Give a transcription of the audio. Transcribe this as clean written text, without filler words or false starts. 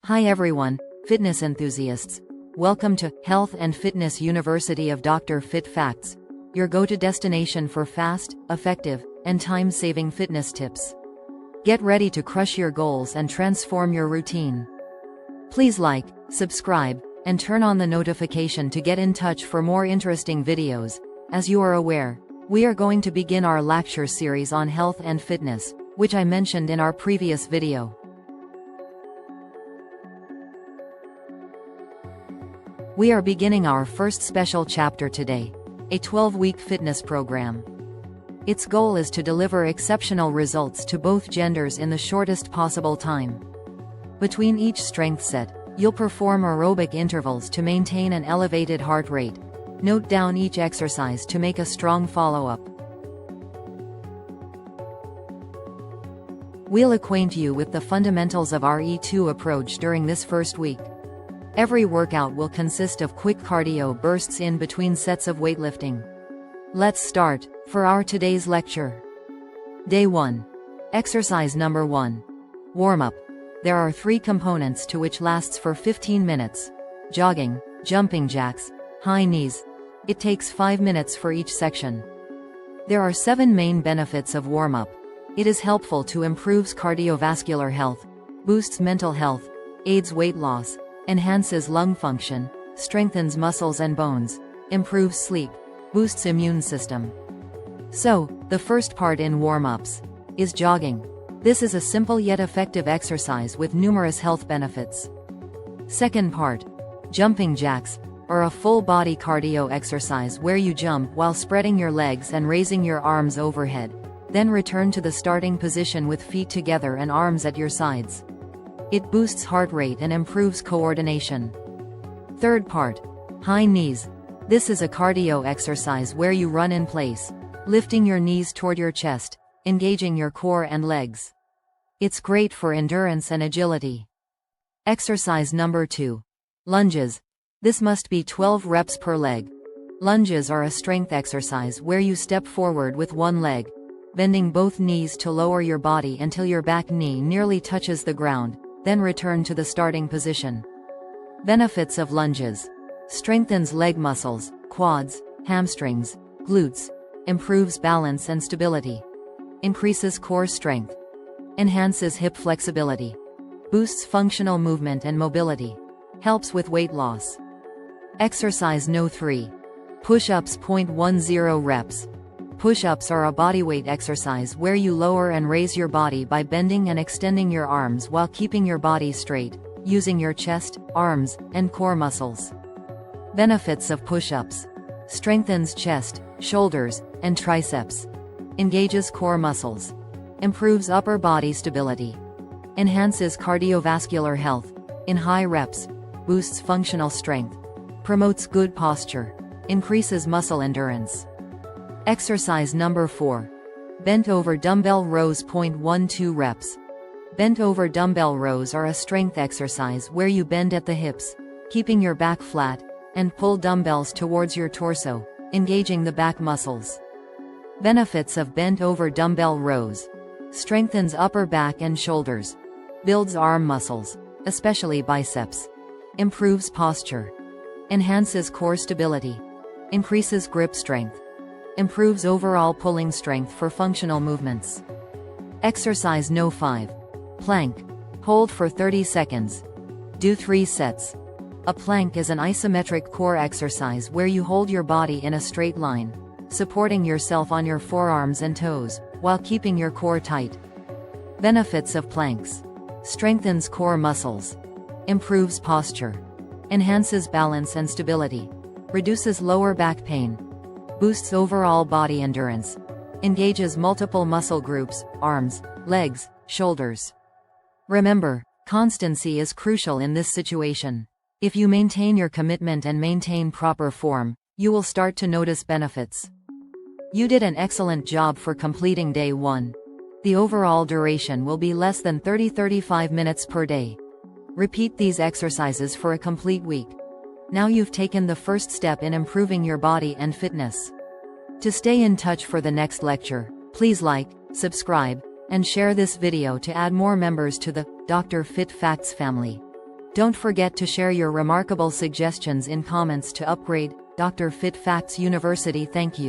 Hi everyone, fitness enthusiasts. Welcome to Health and Fitness University of Dr. Fit Facts, your go-to destination for fast, effective, and time-saving fitness tips. Get ready to crush your goals and transform your routine. Please like, subscribe, and turn on the notification to get in touch for more interesting videos. As you are aware, we are going to begin our lecture series on health and fitness, which I mentioned in our previous video. We are beginning our first special chapter today, a 12-week fitness program. Its goal is to deliver exceptional results to both genders in the shortest possible time. Between each strength set, you'll perform aerobic intervals to maintain an elevated heart rate. Note down each exercise to make a strong follow-up. We'll acquaint you with the fundamentals of our E2 approach during this first week. Every workout will consist of quick cardio bursts in between sets of weightlifting. Let's start, for our today's lecture. Day 1. Exercise number 1. Warm-up. There are 3 components to which lasts for 15 minutes. Jogging, jumping jacks, high knees. It takes 5 minutes for each section. There are 7 main benefits of warm-up. It is helpful to improves cardiovascular health, boosts mental health, aids weight loss, enhances lung function, strengthens muscles and bones, improves sleep, boosts immune system. So, the first part in warm-ups is jogging. This is a simple yet effective exercise with numerous health benefits. Second part, jumping jacks, are a full-body cardio exercise where you jump while spreading your legs and raising your arms overhead, then return to the starting position with feet together and arms at your sides. It boosts heart rate and improves coordination. Third part, high knees. This is a cardio exercise where you run in place, lifting your knees toward your chest, engaging your core and legs. It's great for endurance and agility. Exercise number 2. Lunges. This must be 12 reps per leg. Lunges are a strength exercise where you step forward with one leg, bending both knees to lower your body until your back knee nearly touches the ground, then return to the starting position. Benefits of lunges. Strengthens leg muscles, quads, hamstrings, glutes, improves balance and stability, increases core strength, enhances hip flexibility, boosts functional movement and mobility, helps with weight loss. Exercise No. 3. Push-ups. 0.10 reps. Push-ups are a bodyweight exercise where you lower and raise your body by bending and extending your arms while keeping your body straight, using your chest, arms, and core muscles. Benefits of push-ups. Strengthens chest, shoulders, and triceps. Engages core muscles. Improves upper body stability. Enhances cardiovascular health. In high reps. Boosts functional strength. Promotes good posture. Increases muscle endurance. Exercise number 4. Bent over dumbbell rows. 0.12 reps. Bent over dumbbell rows are a strength exercise where you bend at the hips, keeping your back flat, and pull dumbbells towards your torso, engaging the back muscles. Benefits of bent over dumbbell rows. Strengthens upper back and shoulders. Builds arm muscles, especially biceps. Improves posture. Enhances core stability. Increases grip strength. Improves overall pulling strength for functional movements. Exercise No. 5. Plank. Hold for 30 seconds. Do 3 sets. A plank is an isometric core exercise where you hold your body in a straight line, supporting yourself on your forearms and toes, while keeping your core tight. Benefits of planks. Strengthens core muscles. Improves posture. Enhances balance and stability. Reduces lower back pain. Boosts overall body endurance. Engages multiple muscle groups, arms, legs, shoulders. Remember, constancy is crucial in this situation. If you maintain your commitment and maintain proper form, you will start to notice benefits. You did an excellent job for completing day 1. The overall duration will be less than 30-35 minutes per day. Repeat these exercises for a complete week. Now you've taken the first step in improving your body and fitness. To stay in touch for the next lecture, please like, subscribe, and share this video to add more members to the Dr. Fit Facts family. Don't forget to share your remarkable suggestions in comments to upgrade Dr. Fit Facts University. Thank you.